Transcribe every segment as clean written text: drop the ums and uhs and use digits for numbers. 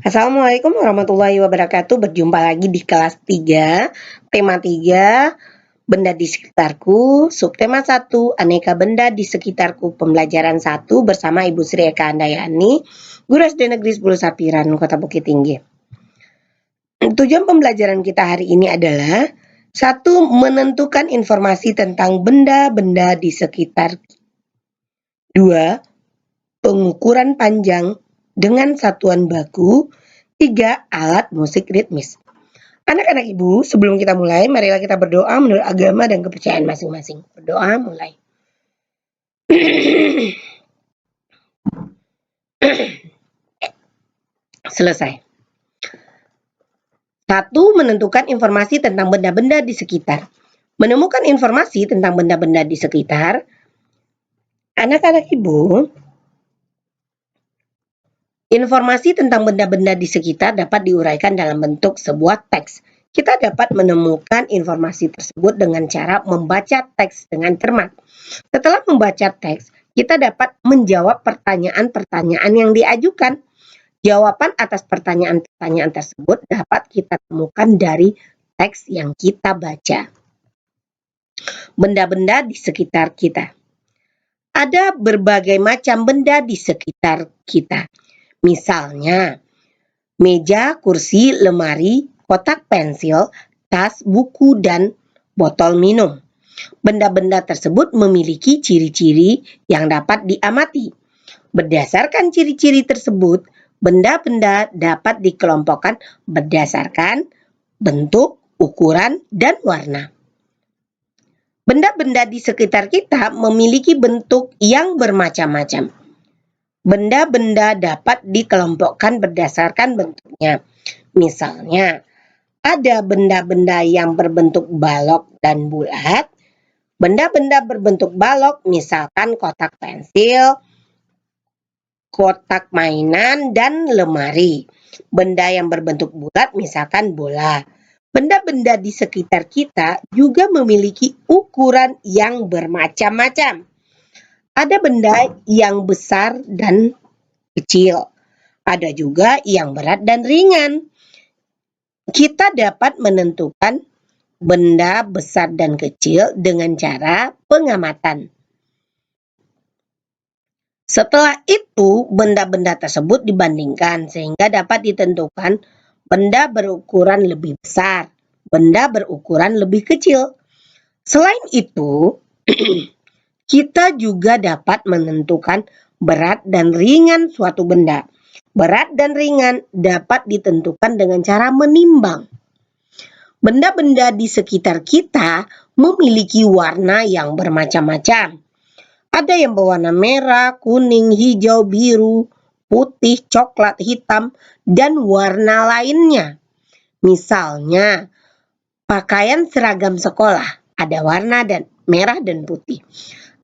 Assalamualaikum warahmatullahi wabarakatuh. Berjumpa lagi di kelas 3, tema 3, benda di sekitarku, subtema 1, aneka benda di sekitarku, pembelajaran 1 bersama Ibu Sri Eka Handayani, Guru SD Negeri 10 Sapiran, Kota Bukit Tinggi. Tujuan pembelajaran kita hari ini adalah 1. Menentukan informasi tentang benda-benda di sekitar. 2. Pengukuran panjang dengan satuan baku. 3. Alat musik ritmis. Anak-anak Ibu, sebelum kita mulai, marilah kita berdoa menurut agama dan kepercayaan masing-masing. Berdoa mulai. Selesai. 1. Menentukan informasi tentang benda-benda di sekitar. Menemukan informasi tentang benda-benda di sekitar. Anak-anak Ibu, informasi tentang benda-benda di sekitar dapat diuraikan dalam bentuk sebuah teks. Kita dapat menemukan informasi tersebut dengan cara membaca teks dengan cermat. Setelah membaca teks, kita dapat menjawab pertanyaan-pertanyaan yang diajukan. Jawaban atas pertanyaan-pertanyaan tersebut dapat kita temukan dari teks yang kita baca. Benda-benda di sekitar kita. Ada berbagai macam benda di sekitar kita. Misalnya, meja, kursi, lemari, kotak pensil, tas, buku, dan botol minum. Benda-benda tersebut memiliki ciri-ciri yang dapat diamati. Berdasarkan ciri-ciri tersebut, benda-benda dapat dikelompokkan berdasarkan bentuk, ukuran, dan warna. Benda-benda di sekitar kita memiliki bentuk yang bermacam-macam. Benda-benda dapat dikelompokkan berdasarkan bentuknya. Misalnya, ada benda-benda yang berbentuk balok dan bulat. Benda-benda berbentuk balok, misalkan kotak pensil, kotak mainan, dan lemari. Benda yang berbentuk bulat, misalkan bola. Benda-benda di sekitar kita juga memiliki ukuran yang bermacam-macam. Ada benda yang besar dan kecil. Ada juga yang berat dan ringan. Kita dapat menentukan benda besar dan kecil dengan cara pengamatan. Setelah itu, benda-benda tersebut dibandingkan sehingga dapat ditentukan benda berukuran lebih besar, benda berukuran lebih kecil. Selain itu, kita juga dapat menentukan berat dan ringan suatu benda. Berat dan ringan dapat ditentukan dengan cara menimbang. Benda-benda di sekitar kita memiliki warna yang bermacam-macam. Ada yang berwarna merah, kuning, hijau, biru, putih, coklat, hitam, dan warna lainnya. Misalnya, pakaian seragam sekolah ada warna dan merah dan putih.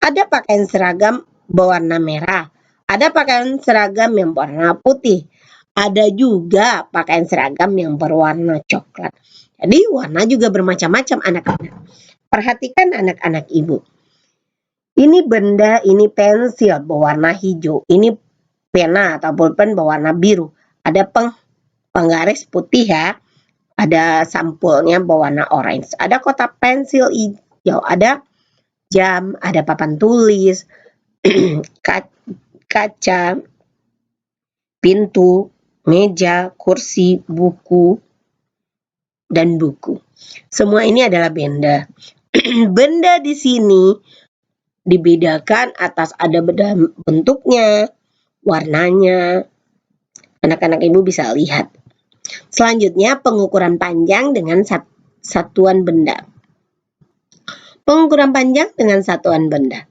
Ada pakaian seragam berwarna merah, ada pakaian seragam yang berwarna putih, ada juga pakaian seragam yang berwarna coklat. Jadi warna juga bermacam-macam anak-anak. Perhatikan anak-anak Ibu. Ini benda, ini pensil berwarna hijau, ini pena atau pulpen berwarna biru. Ada penggaris putih ya, ada sampulnya berwarna orange. Ada kotak pensil hijau, ada jam, ada papan tulis, kaca, pintu, meja, kursi, buku, dan buku. Semua ini adalah benda. Benda di sini dibedakan atas ada bentuknya, warnanya. Anak-anak Ibu bisa lihat. Selanjutnya, pengukuran panjang dengan satuan benda. Pengukuran panjang dengan satuan benda.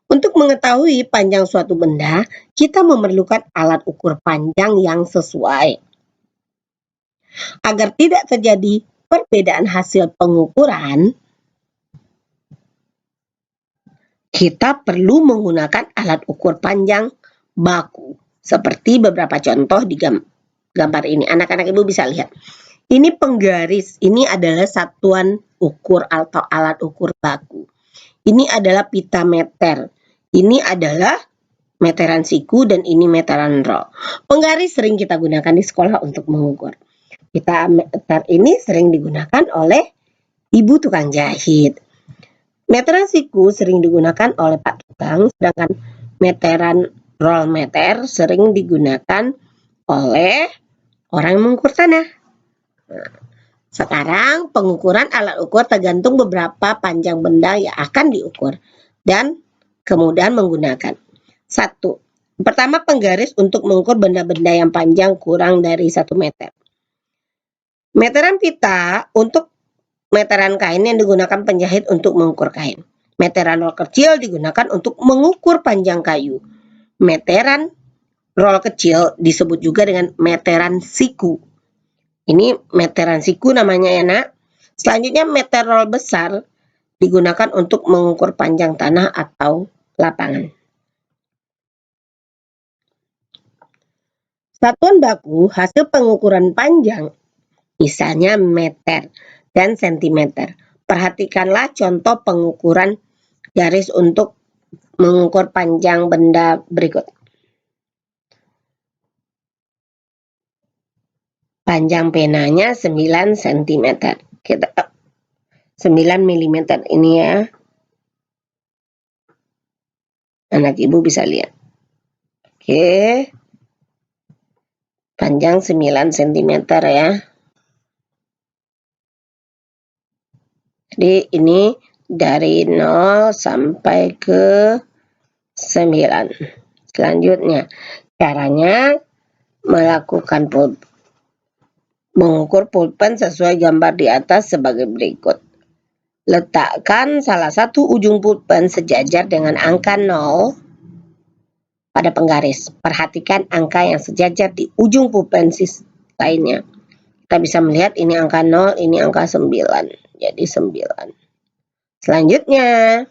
Untuk mengetahui panjang suatu benda, kita memerlukan alat ukur panjang yang sesuai. Agar tidak terjadi perbedaan hasil pengukuran, kita perlu menggunakan alat ukur panjang baku. Seperti beberapa contoh di gambar ini. Anak-anak Ibu bisa lihat. Ini penggaris. Ini adalah satuan ukur atau alat ukur baku. Ini adalah pita meter. Ini adalah meteran siku, dan ini meteran roll. Penggaris sering kita gunakan di sekolah untuk mengukur. Meter ini sering digunakan oleh ibu tukang jahit. Meteran siku sering digunakan oleh Pak Tukang, sedangkan meteran roll meter sering digunakan oleh orang yang mengukur tanah. Nah, sekarang pengukuran alat ukur tergantung beberapa panjang benda yang akan diukur dan kemudahan menggunakan. 1. Pertama, penggaris untuk mengukur benda-benda yang panjang kurang dari 1 meter. Meteran pita untuk meteran kain yang digunakan penjahit untuk mengukur kain. Meteran roll kecil digunakan untuk mengukur panjang kayu. Meteran roll kecil disebut juga dengan meteran siku. Ini meteran siku namanya ya nak. Selanjutnya meter roll besar digunakan untuk mengukur panjang tanah atau lapangan. Satuan baku hasil pengukuran panjang, misalnya meter dan sentimeter. Perhatikanlah contoh pengukuran garis untuk mengukur panjang benda berikut. Panjang penanya 9 cm. Kita 9 mm ini ya. Anak ibu bisa lihat. Oke. Panjang 9 cm ya. Jadi ini dari 0 sampai ke 9. Selanjutnya, caranya melakukan mengukur pulpen sesuai gambar di atas sebagai berikut. Letakkan salah satu ujung pulpen sejajar dengan angka 0 pada penggaris. Perhatikan angka yang sejajar di ujung pulpen lainnya. Kita bisa melihat ini angka 0, ini angka 9. Jadi 9. Selanjutnya,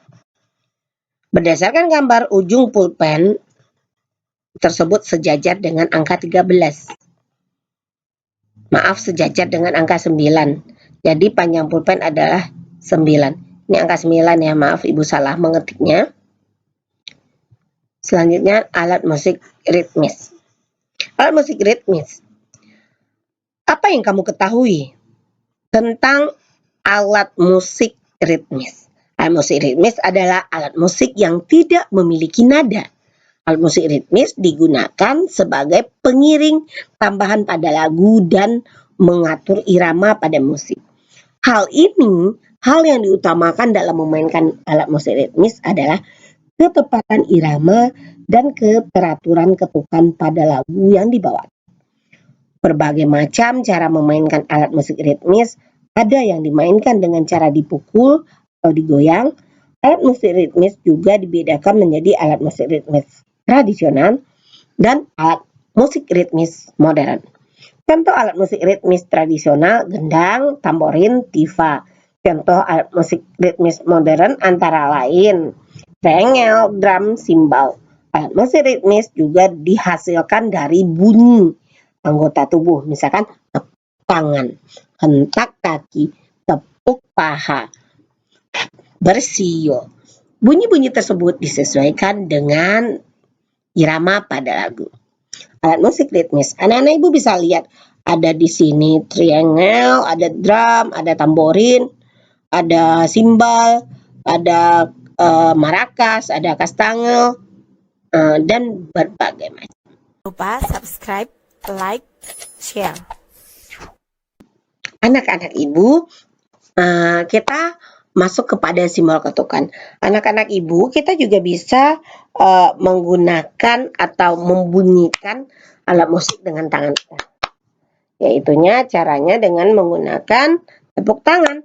berdasarkan gambar ujung pulpen tersebut sejajar dengan angka 13. Maaf, sejajar dengan angka 9. Jadi panjang pulpen adalah 9. Ini angka 9 ya, maaf ibu salah mengetiknya. Selanjutnya, alat musik ritmis. Alat musik ritmis. Apa yang kamu ketahui tentang alat musik ritmis? Alat musik ritmis adalah alat musik yang tidak memiliki nada. Alat musik ritmis digunakan sebagai pengiring tambahan pada lagu dan mengatur irama pada musik. Hal yang diutamakan dalam memainkan alat musik ritmis adalah ketepatan irama dan keteraturan ketukan pada lagu yang dibawa. Berbagai macam cara memainkan alat musik ritmis. Ada yang dimainkan dengan cara dipukul atau digoyang. Alat musik ritmis juga dibedakan menjadi alat musik ritmis tradisional dan alat musik ritmis modern. Contoh alat musik ritmis tradisional, gendang, tamborin, tifa. Contoh alat musik ritmis modern antara lain triangle, drum, simbal. Alat musik ritmis juga dihasilkan dari bunyi anggota tubuh, misalkan tepuk tangan, hentak kaki, tepuk paha, bersiul. Bunyi-bunyi tersebut disesuaikan dengan irama pada lagu. Alat musik ritmis, anak-anak ibu bisa lihat ada di sini triangle, ada drum, ada tamborin, ada simbal, ada marakas, ada kastangel, dan berbagai macam. Lupa subscribe, like, share. Anak-anak ibu, kita masuk kepada simbol ketukan. Anak-anak ibu, kita juga bisa menggunakan atau membunyikan alat musik dengan tangan kita. Yaitunya caranya dengan menggunakan tepuk tangan.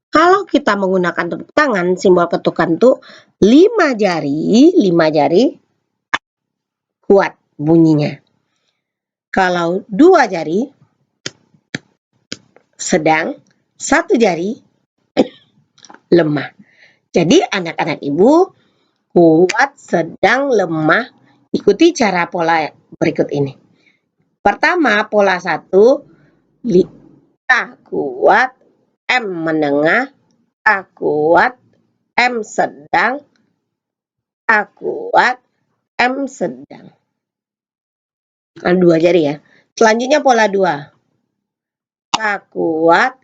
Kalau kita menggunakan tepuk tangan, simbol ketukan itu 5 jari kuat bunyinya. Kalau 2 jari sedang, 1 jari lemah. Jadi anak-anak ibu, kuat, sedang, lemah, ikuti cara pola berikut ini. Pertama, pola 1, A kuat, M menengah, A kuat, M sedang, A kuat, M sedang. Nah, 2 jari ya. Selanjutnya pola 2. A kuat,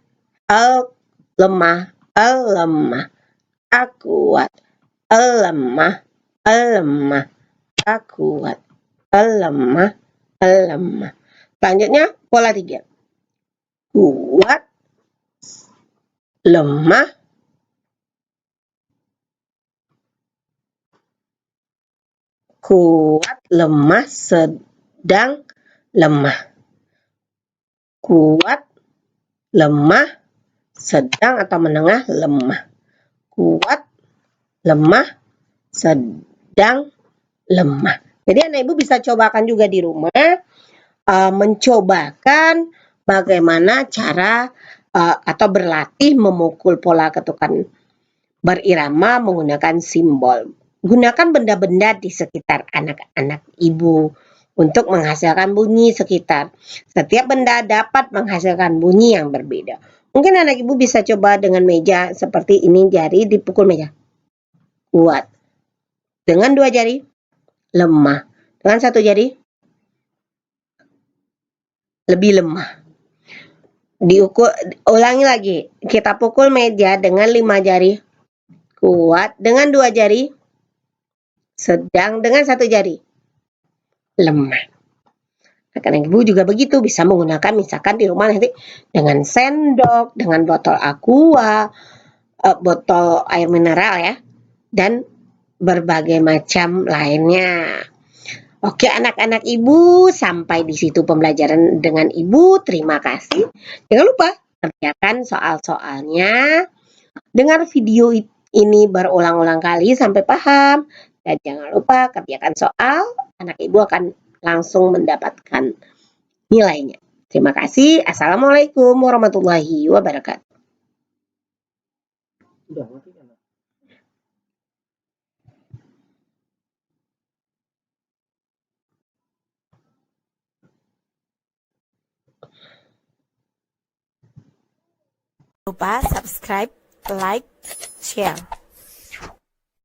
L lemah, L lemah. A kuat, L lemah, L lemah. A kuat, L lemah, L lemah. Selanjutnya pola 3. Kuat, lemah, kuat, lemah, sedang, lemah. Kuat, lemah, sedang atau menengah, lemah. Kuat, lemah, sedang, lemah. Jadi anak ibu bisa cobakan juga di rumah, mencobakan bagaimana cara atau berlatih memukul pola ketukan berirama menggunakan simbol. Gunakan benda-benda di sekitar anak-anak ibu untuk menghasilkan bunyi sekitar. Setiap benda dapat menghasilkan bunyi yang berbeda. Mungkin anak ibu bisa coba dengan meja seperti ini, jari dipukul meja. Kuat. Dengan 2 jari, lemah. Dengan 1 jari, lebih lemah. Ulangi lagi. Kita pukul meja dengan 5 jari. Kuat. Dengan 2 jari, sedang. Dengan 1 jari, lemah. Anak ibu juga begitu, bisa menggunakan misalkan di rumah nanti dengan sendok, dengan botol aqua, botol air mineral ya, dan berbagai macam lainnya. Oke anak-anak ibu, sampai di situ pembelajaran dengan ibu. Terima kasih. Jangan lupa kerjakan soal-soalnya. Dengar video ini berulang-ulang kali sampai paham. Dan jangan lupa kerjakan soal, anak ibu akan langsung mendapatkan nilainya. Terima kasih. Assalamualaikum warahmatullahi wabarakatuh. Lupa subscribe, like, share.